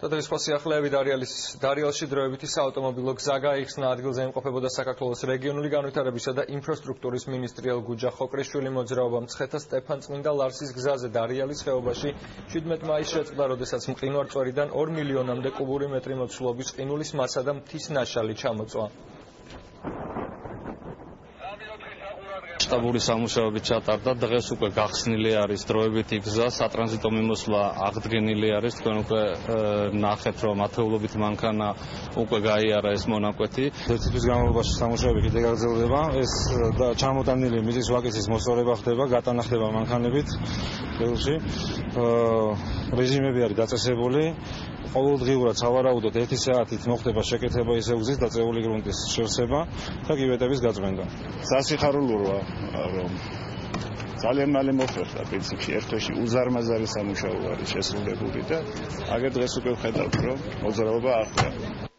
დღეს სხვა სიახლეები დარიალში დროებითი საავტომობილო გზა გაიხსნა. ადგილზე იმყოფებოდა საქართველოს რეგიონული განვითარებისა და ინფრასტრუქტურის მინისტრია გუჯა ხოკრიშვილი. მოძრაობა მცხეთა სტეფანწმინდა ლარსის გზაზე დარიალის ხეობაში 17 მაისს შეწყდა, როდესაც მყინვარწვერიდან 2 მილიონამდე კუბური მეტრი მოცულობის ყინულის მასა და მთის ნაშალი ჩამოწვა. მასშტაბური სამუშაოები ჩატარდა. დღეს უკვე გახსნილი არის დროებითი გზა, სატრანზიტო მიმოსვლა აღდგენილი არის. თქვენ უკვე ნახეთ, რომ ათეულობით მანქანა უკვე გაიარა ეს მონაკვეთი. ერთი თვის განმავლობაში სამუშაოები კიდევ გაგრძელდება. ეს ჩამოტანილი მიწის ვაკისის მოსწორება ხდება, გატანა ხდება მანქანებით ხელში. რეჟიმები არის დაწესებული. ყოველდღიურად სავარაუდოდ 1 საათით მოხდება შეკეთება ისევ გზის დაწეული გრუნტის შევსება და კიბეტების გაწმენდა. სასიხარულოა, რომ ძალიან მალე მოხერხდა პრინციპში ერთ-ერთი უზარმაზარი სამუშაო არის შესრულებული და აგერ დღეს უკვე ვხედავთ, რომ მოძრაობა აღდგა.